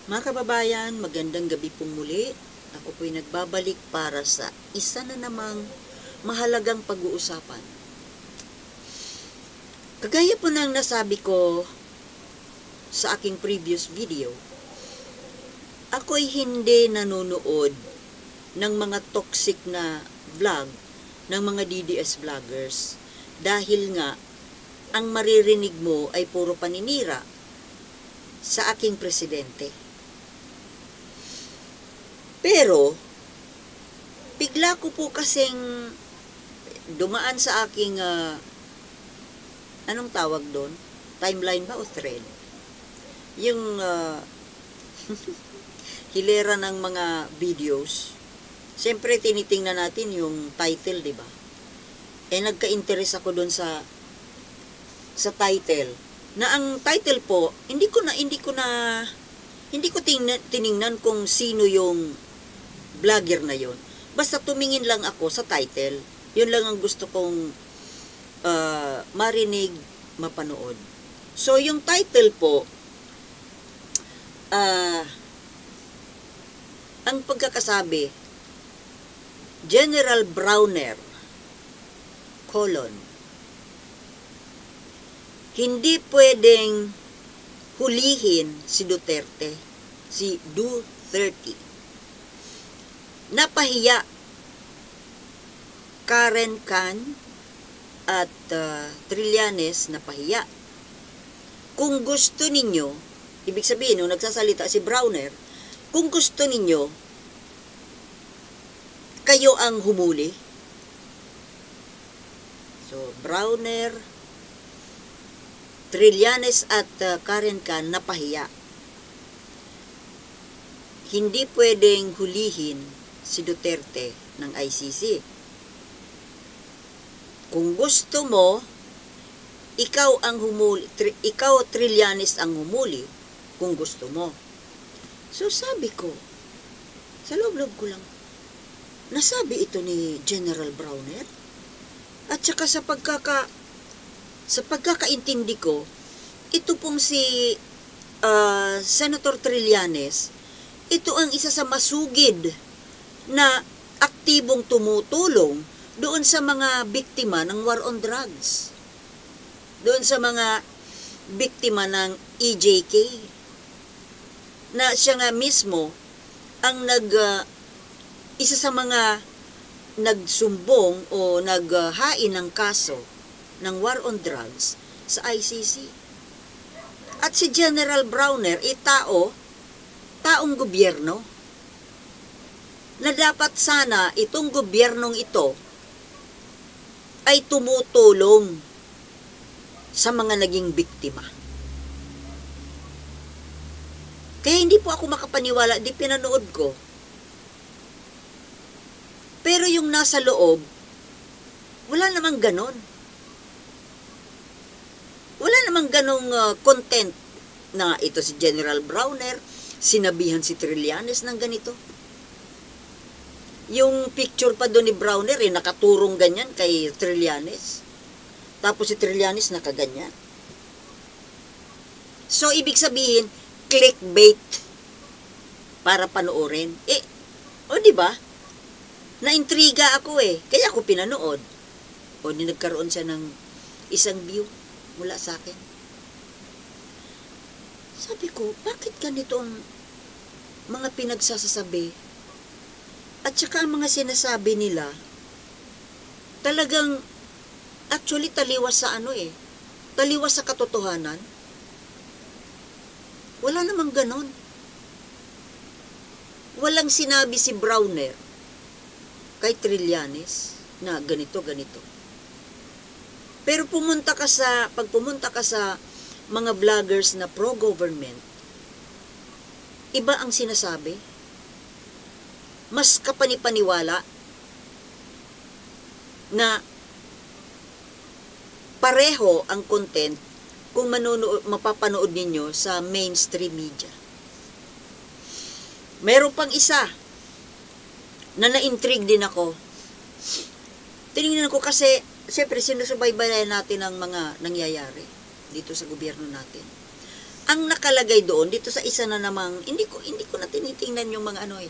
Mga kababayan, magandang gabi pong muli. Ako po'y nagbabalik para sa isa na namang mahalagang pag-uusapan. Kagaya po ng nasabi ko sa aking previous video, ako'y hindi nanonood ng mga toxic na vlog ng mga DDS vloggers dahil nga ang maririnig mo ay puro paninira sa aking presidente. Pero, bigla ko po kasing dumaan sa aking, anong tawag doon? Timeline ba o thread? Yung hilera ng mga videos. Siyempre, tinitingnan natin yung title, di ba? Nagka-interest ako doon sa title. Na ang title po, hindi ko tiningnan kung sino yung vlogger na yon. Basta tumingin lang ako sa title. Yun lang ang gusto kong marinig, mapanood. So, yung title po, ang pagkakasabi, General Browner, hindi pwedeng hulihin si Duterte, si Duterte. Napahiya Karen Khan at Trillanes, napahiya. Kung gusto ninyo, ibig sabihin, nung nagsasalita si Browner, kung gusto ninyo, kayo ang humuli. So, Browner, Trillanes at Karen Khan, napahiya. Hindi pwedeng hulihin si Duterte ng ICC. Kung gusto mo, ikaw Trillanes ang humuli kung gusto mo. So sabi ko, sa loob-loob ko lang, nasabi ito ni General Browner? At saka sa pagkakaintindi ko, ito pong si Senator Trillanes, ito ang isa sa masugid na aktibong tumutulong doon sa mga biktima ng war on drugs. Doon sa mga biktima ng EJK. Na siya nga mismo ang isa sa mga nagsumbong o naghain ng kaso ng war on drugs sa ICC. At si General Browner ay taong gobyerno na dapat sana itong gobyernong ito ay tumutulong sa mga naging biktima. Kaya hindi po ako makapaniwala, di pinanood ko. Pero yung nasa loob, wala namang ganon. Wala namang ganong content na ito si General Browner, sinabihan si Trillanes ng ganito. Yung picture pa doon ni Browner, nakaturong ganyan kay Trillanes. Tapos si Trillanes nakaganyan. So, ibig sabihin, clickbait para panoorin. Di ba? Naintriga ako kaya ako pinanood. Nagkaroon siya ng isang view mula sa akin. Sabi ko, bakit ganito ang mga pinagsasasabi? At saka ang mga sinasabi nila, talagang, actually taliwas sa taliwas sa katotohanan. Wala namang ganon. Walang sinabi si Browner kay Trillanes na ganito. Pero pag pumunta ka sa mga vloggers na pro-government, iba ang sinasabi. Mas kapanipaniwala na pareho ang content kung mapapanood ninyo sa mainstream media. Meron pang isa na na-intrigue din ako. Tinignan ko kasi, siyempre sinusubaybayan natin ang mga nangyayari dito sa gobyerno natin. ang nakalagay doon dito sa isa na namang hindi ko na tinitingnan yung mga ano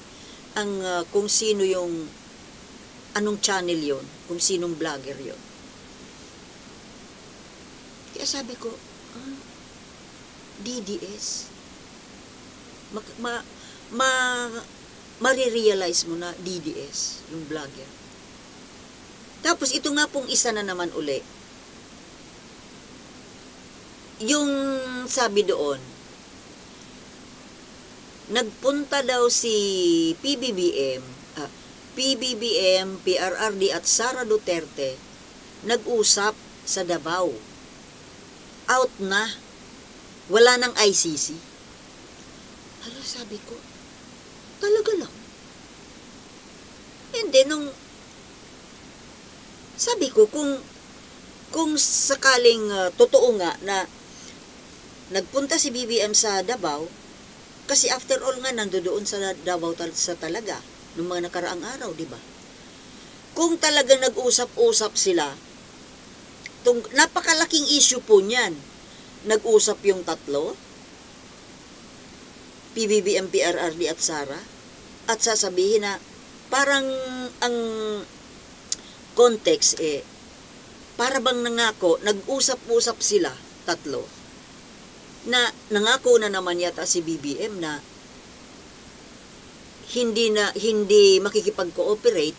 ang kung sino yung anong channel yon, kung sinong vlogger yon. Kaya sabi ko, DDS. Marirealize mo na DDS, yung vlogger. Tapos ito nga pong isa na naman uli. Yung sabi doon, nagpunta daw si PBBM, PRRD at Sara Duterte nag-usap sa Davao. Out na. Wala nang ICC. Hala, sabi ko, talaga lang. And then, sabi ko, kung sakaling totoo nga na nagpunta si BBM sa Davao, kasi after all nga, nandoon sa Davao sa talaga, nung mga nakaraang araw, di ba? Kung talaga nag-usap-usap sila, napakalaking issue po niyan. Nag-usap yung tatlo, PBBM, PRRD at Sara, at sasabihin na parang ang context para bang nangako, nag-usap-usap sila, tatlo, na nangako na naman yata si BBM na hindi makikipag-cooperate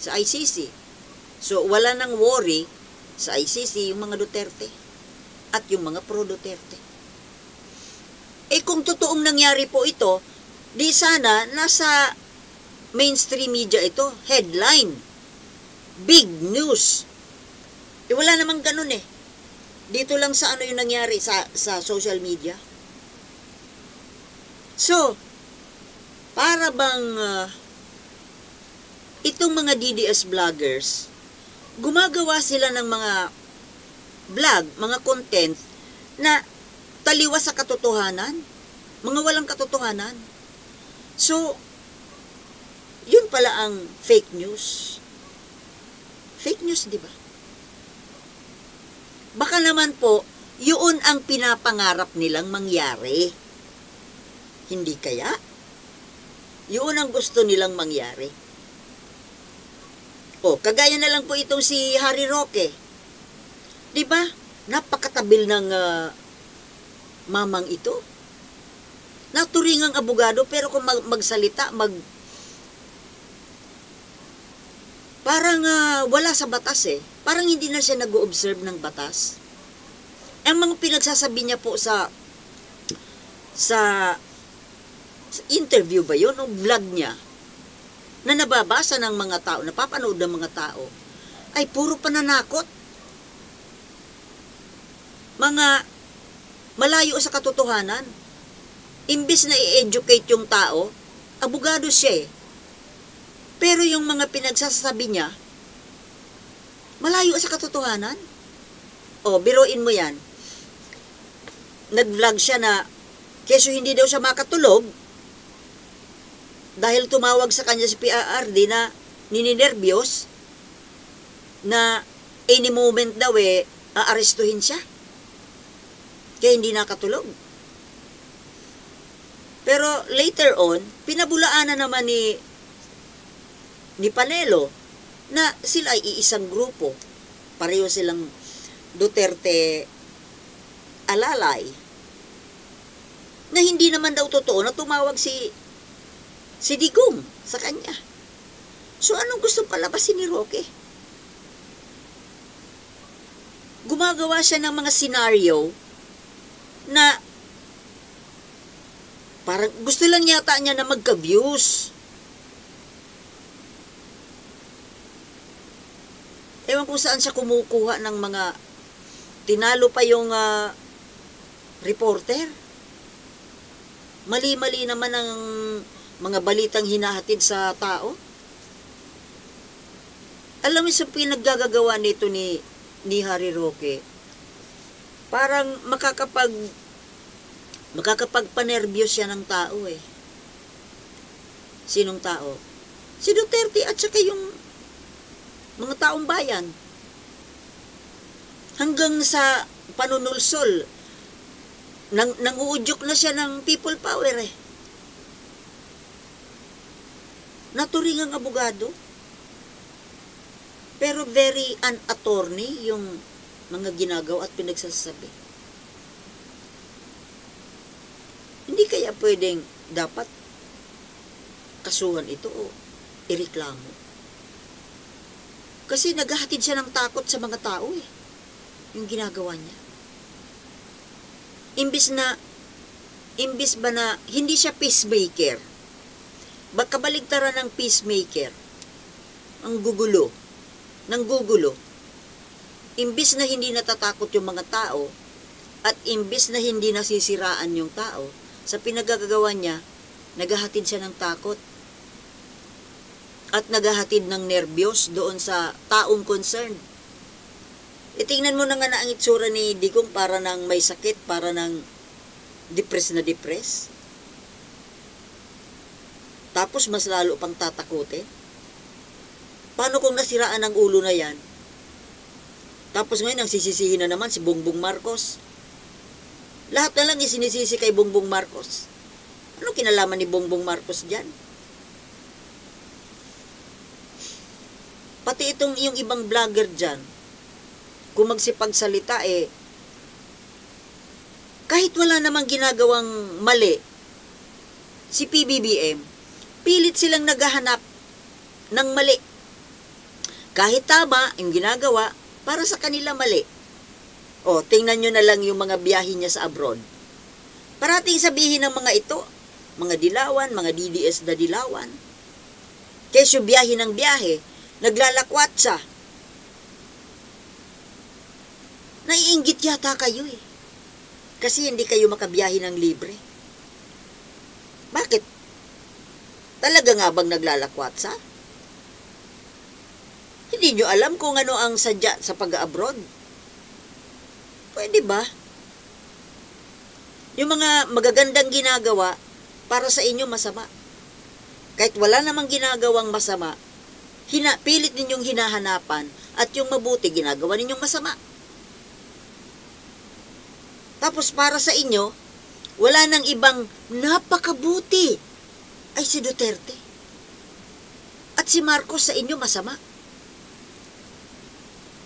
sa ICC. So, wala nang worry sa ICC yung mga Duterte at yung mga pro-Duterte. Kung totoong nangyari po ito, di sana nasa mainstream media ito, headline, big news. Wala namang ganun Dito lang sa ano yung nangyari sa social media. So, para bang itong mga DDS vloggers, gumagawa sila ng mga vlog, mga content na taliwas sa katotohanan, mga walang katotohanan. So, yun pala ang fake news. Fake news, di ba? Baka naman po, yun ang pinapangarap nilang mangyari. Hindi kaya? Yun ang gusto nilang mangyari. Kagaya na lang po itong si Harry Roque. Di ba? Napakatabil ng mamang ito. Naturingang abogado, pero kung magsalita, parang wala sa batas Parang hindi na siya nag-o-observe ng batas. Ang mga pinagsasabi niya po sa interview ba yun, o vlog niya, na nababasa ng mga tao, napapanood ng mga tao, ay puro pananakot. Mga malayo sa katotohanan. Imbis na i-educate yung tao, abogado siya Pero yung mga pinagsasabi niya, malayo sa katotohanan. Biruin mo yan. Nag-vlog siya na, keso hindi daw siya makatulog, dahil tumawag sa kanya si PRRD na nininervyos, na any moment daw aarestuhin siya. Kaya hindi nakatulog. Pero later on, pinabulaanan naman ni Panelo na sila ay iisang grupo. Pareho silang Duterte alalay. Na hindi naman daw totoo na tumawag si Digong sa kanya. So anong gusto palabasin ni Roque? Gumagawa siya ng mga senaryo na parang gusto lang yata niya na magka-views. Ewan kung saan siya kumukuha ng mga tinalo pa yung reporter. Mali-mali naman ang mga balitang hinahatid sa tao. Alam mo sa pinaggagawa nito ni Harry Roque, parang makakapagpanervyos siya ng tao Sinong tao? Si Duterte at saka yung mga taong bayan. Hanggang sa panunulsol Nanguudyok na siya ng people power eh. Naturing ang abogado. Pero very un-attorney yung mga ginagawa at pinagsasabi. Hindi kaya pwedeng dapat kasuhan ito o ireklamo. Kasi naghahatid siya ng takot sa mga tao eh. Yung ginagawa niya. Imbis ba na hindi siya peacemaker. Baka baligtaran ng peacemaker. Ang gugulo. Imbis na hindi natatakot yung mga tao at imbis na hindi nasisiraan yung tao, sa pinagagawa niya, naghahatid siya ng takot at naghahatid ng nerbiyos doon sa taong concerned. Tingnan mo na nga na ang itsura ni Digong para nang may sakit, para nang depress. Tapos mas lalo pang tatakutin. Paano kung nasiraan ang ulo na yan? Tapos ngayon ang sisisihin na naman si Bongbong Marcos. Lahat na lang isinisisi kay Bongbong Marcos. Ano kinalaman ni Bongbong Marcos dyan? Pati itong yung ibang vlogger dyan, kung magsipagsalita kahit wala namang ginagawang mali, si PBBM, pilit silang naghahanap ng mali. Kahit tama yung ginagawa, para sa kanila mali. Tingnan nyo na lang yung mga biyahe niya sa abroad. Parating sabihin ng mga ito, mga dilawan, mga DDS na dilawan, kesyo biyahe ng biyahe, naglalakwat siya. Naiinggit yata kayo eh. Kasi hindi kayo makabiyahe ng libre. Bakit? Talaga nga bang naglalakwat siya? Hindi nyo alam kung ano ang sadya sa pag-abroad. Pwede ba? Yung mga magagandang ginagawa, para sa inyo masama. Kahit wala namang ginagawang masama, pilit ninyong hinahanapan at yung mabuti ginagawa ninyong masama. Tapos para sa inyo, wala nang ibang napakabuti ay si Duterte. At si Marcos sa inyo masama.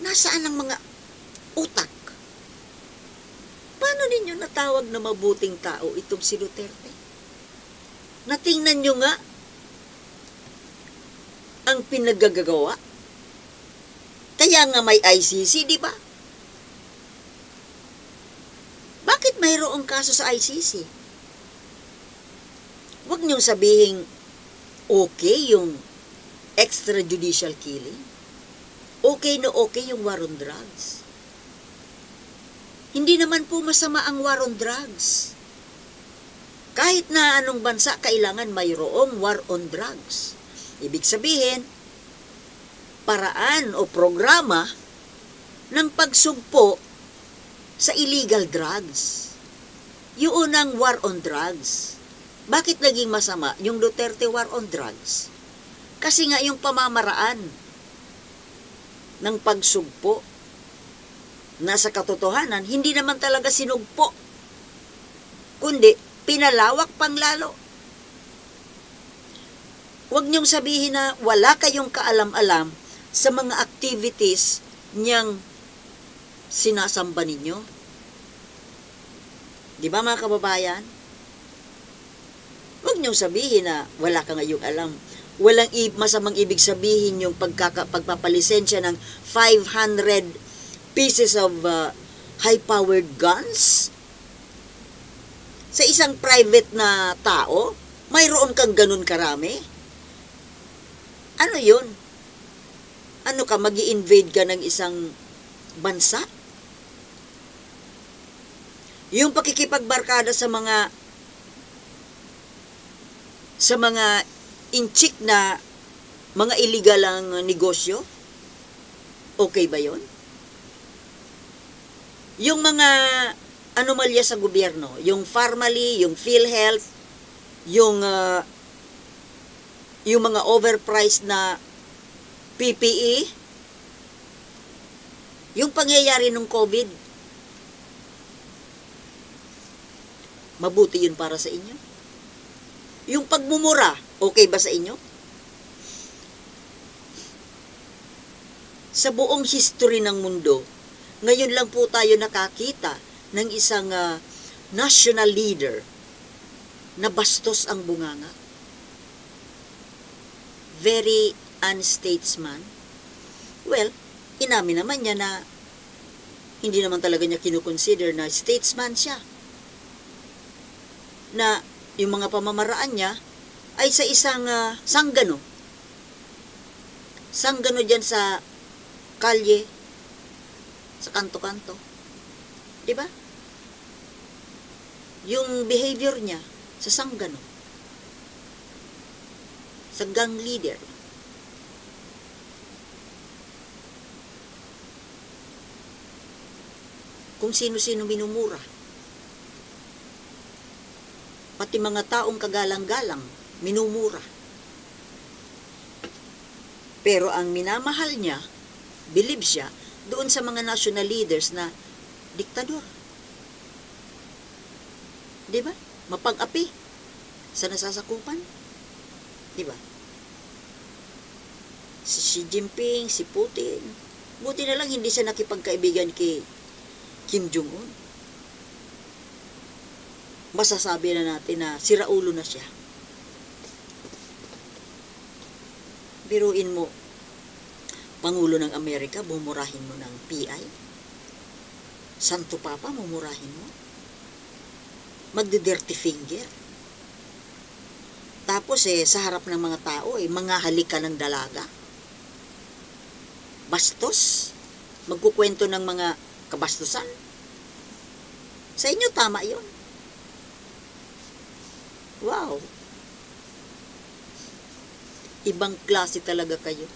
Nasaan ang mga utak? Paano ninyo natawag na mabuting tao itong si Duterte? Natingnan nyo nga ang pinagagagawa. Kaya nga may ICC, di ba? Bakit mayroong kaso sa ICC? Huwag niyong sabihin okay yung extrajudicial killing. Okay na okay yung war on drugs. Hindi naman po masama ang war on drugs. Kahit na anong bansa kailangan mayroong war on drugs. Ibig sabihin, paraan o programa ng pagsugpo sa illegal drugs. Yung unang war on drugs. Bakit naging masama yung Duterte war on drugs? Kasi nga yung pamamaraan ng pagsugpo na sa katotohanan, hindi naman talaga sinugpo, kundi pinalawak pang lalo. Huwag niyong sabihin na wala kayong kaalam-alam sa mga activities niyang sinasamba ninyo. Di ba mga kababayan? Huwag niyong sabihin na wala ka ngayong alam. Walang masamang ibig sabihin yung pagpapalisensya ng 500 pieces of high-powered guns sa isang private na tao. Mayroon kang ganun karami? Ano yun? Ano ka, mag-i-invade ka ng isang bansa? Yung pakikipagbarkada sa mga inchik na mga illegal ang negosyo? Okay ba yon? Yung mga anomalya sa gobyerno, yung Pharmally, yung PhilHealth, yung mga overpriced na PPE, yung pangyayari ng COVID, Mabuti yun para sa inyo? Yung pagmumura, okay ba sa inyo? Sa buong history ng mundo, ngayon lang po tayo nakakita ng isang national leader na bastos ang bunganga. Very unstatesman. Well, inamin naman niya na hindi naman talaga niya kinukonsider na statesman siya. Na yung mga pamamaraan niya ay sa isang sanggano. Sanggano dyan sa kalye, sa kanto-kanto. Diba? Yung behavior niya sa sanggano. Sa gang leader. Kung sino-sino minumura. Pati mga taong kagalang-galang, minumura. Pero ang minamahal niya, believe siya, doon sa mga national leaders na diktador. Diba? Mapag-api sa nasasakupan. Diba? Si Xi Jinping, si Putin. Buti na lang hindi siya nakipagkaibigan kay Kim Jong-un. Masasabi na natin na siraulo na siya. Biruin mo, Pangulo ng Amerika, bumurahin mo ng PI. Santo Papa, mumurahin mo. Magdi-dirty finger. Tapos sa harap ng mga tao, mga halika ng dalaga. Bastos. Magkukwento ng mga kabastusan. Sa inyo, tama yon. Wow. Ibang klase talaga kayo.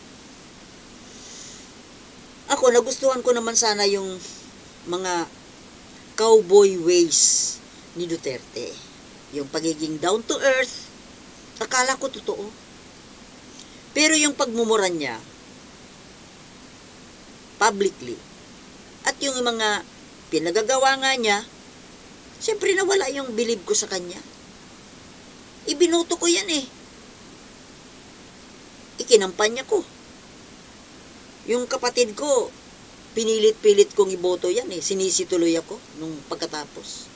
Ako, nagustuhan ko naman sana yung mga cowboy ways ni Duterte. Yung pagiging down to earth, akala ko totoo. Pero yung pagmumuran niya, publicly, at yung mga pinagagawa nga niya, siyempre nawala yung believe ko sa kanya. Ibinoto ko yan Ikinampanya ko. Yung kapatid ko, pinilit-pilit kong iboto yan Sinisituloy ako nung pagkatapos.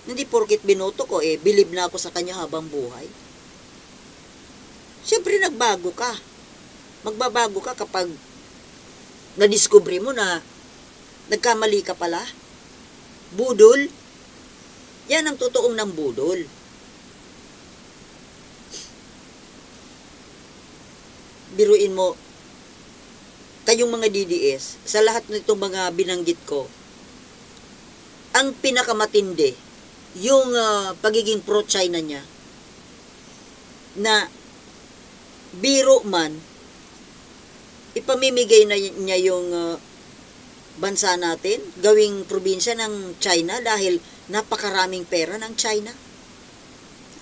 Hindi porkit binoto ko believe na ako sa kanya habang buhay. Siyempre nagbago ka. Magbabago ka kapag nadiskubre mo na nagkamali ka pala. Budol. Yan ang totoong ng budol. Biruin mo, kayong mga DDS, sa lahat nitong mga binanggit ko, ang pinakamatindi, yung pagiging pro-China niya, na biro man, ipamimigay na niya yung bansa natin, gawing probinsya ng China dahil napakaraming pera ng China.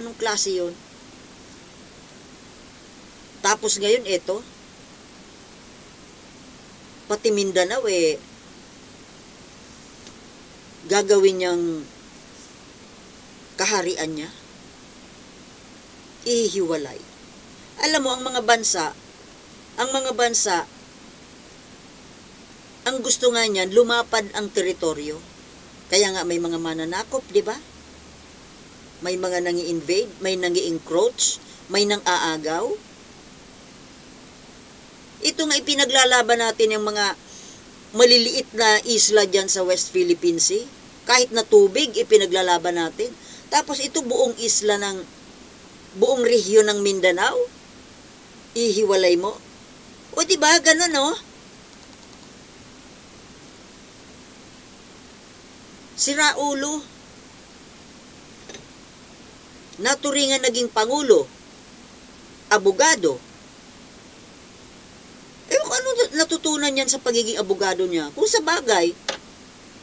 Anong klase yun? Tapos ngayon, pati Mindanao gagawin niyang kaharian niya. Ihiwalay. Alam mo, ang mga bansa, ang gusto nga niyan, lumapad ang teritoryo. Kaya nga may mga mananakop, di ba? May mga nangi-invade, may nangi-encroach, may nang-aagaw. Ito nga ipinaglalaban natin yung mga maliliit na isla dyan sa West Philippine Sea. Kahit na tubig, ipinaglalaban natin. Tapos ito buong isla ng, buong rehiyon ng Mindanao, ihiwalay mo. O diba, ganun Sira ulo. Naturingan naging pangulo. Abogado. Ano natutunan niyan sa pagiging abogado niya? Kung sa bagay,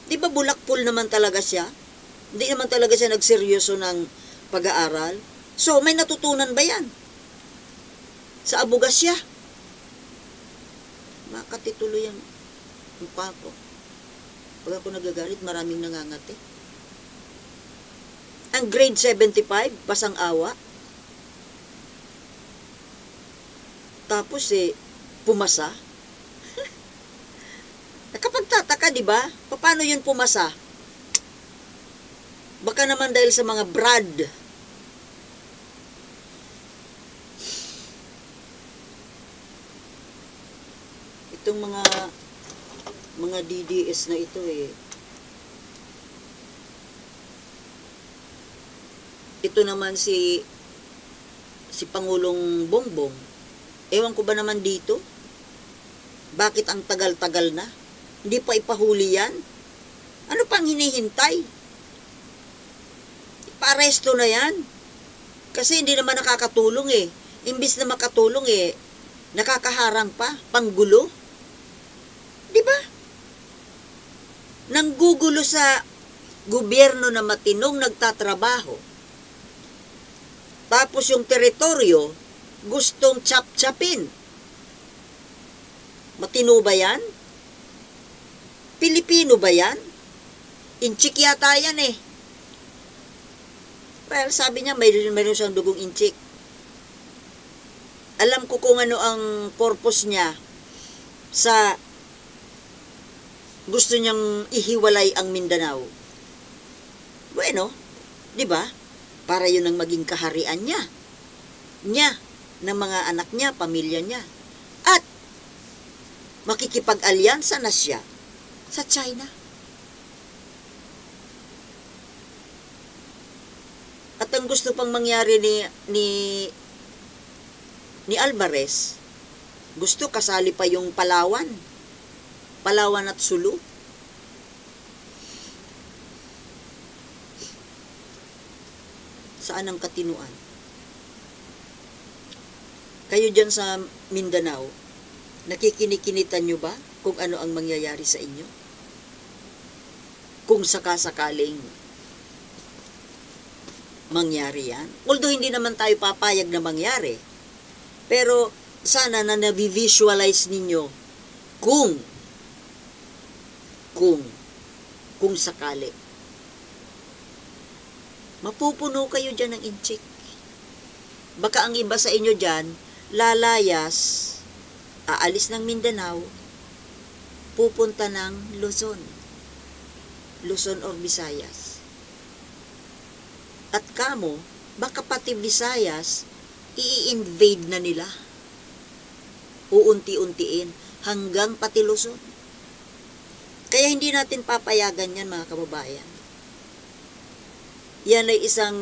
di ba bulakpol naman talaga siya? Hindi naman talaga siya nagseryoso ng pag-aaral. So, may natutunan ba yan? Sa abogasya? Makatituloy ang mukha ko. Pag ako nagagalit, maraming nangangati. Ang grade 75, pasang awa. Tapos pumasa. Nakapagtataka, di ba? Paano yun pumasa? Baka naman dahil sa mga Brad. Itong mga DDS na ito ito naman si Pangulong Bongbong. Ewan ko ba naman dito? Bakit ang tagal-tagal na? Hindi pa ipahuli yan? Ano pang hinihintay? Ipa-aresto na yan. Kasi hindi naman nakakatulong Imbis na makatulong nakakaharang pa, panggulo. Di ba? Nanggugulo sa gobyerno na matinong nagtatrabaho. Tapos yung teritoryo, gustong chap-chapin. Matino ba yan? Pilipino ba yan? Inchik yata yan Well, sabi niya, mayroon siyang dugong inchik. Alam ko kung ano ang purpose niya sa gusto niyang ihiwalay ang Mindanao. Bueno, di ba? Para yun ang maging kaharian niya. Ng mga anak niya, pamilya niya. At makikipag-alyansa na siya sa China. At ang gusto pang mangyari ni Alvarez, gusto kasali pa yung Palawan at Sulu. Saan ang katinuan? Kayo dyan sa Mindanao, nakikinitan nyo ba kung ano ang mangyayari sa inyo? Kung sakasakaling mangyari yan. Although hindi naman tayo papayag na mangyari, pero sana na na-visualize ninyo kung sakali. Mapupuno kayo dyan ng inchik. Baka ang iba sa inyo dyan, lalayas, aalis ng Mindanao, pupunta ng Luzon or Visayas. At kamo, baka pati Visayas, i-invade na nila. Uunti-untiin, hanggang pati Luzon. Kaya hindi natin papayagan yan, mga kababayan. Yan ay isang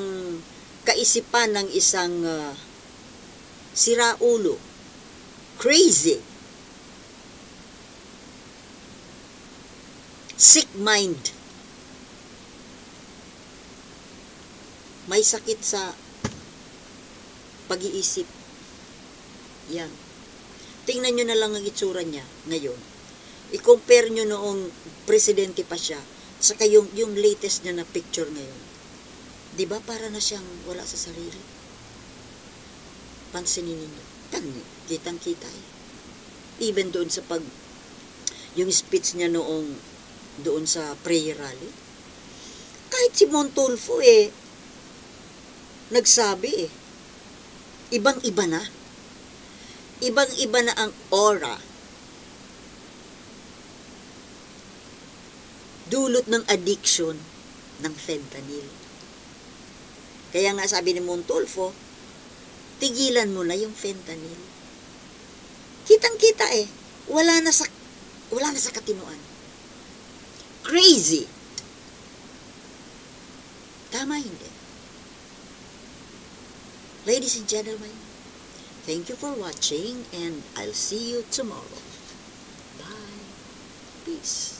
kaisipan ng isang siraulo. Crazy. Sick mind. May sakit sa pag-iisip. Yan. Tingnan nyo na lang ang itsura niya ngayon. I-compare nyo noong presidente pa siya, saka yung latest niya na picture ngayon. Diba para na siyang wala sa sarili? Pansinin ninyo. Kitang-kita Even doon sa yung speech niya noong doon sa prayer rally. Kahit si Montulfo nagsabi ibang-iba na. Ibang-iba na ang aura. Dulot ng addiction ng fentanyl. Kaya nga sabi ni Montulfo, tigilan mo na yung fentanyl. Kitang-kita wala na sa katinuan. Crazy. Tama hindi. Ladies and gentlemen, thank you for watching and I'll see you tomorrow. Bye. Peace.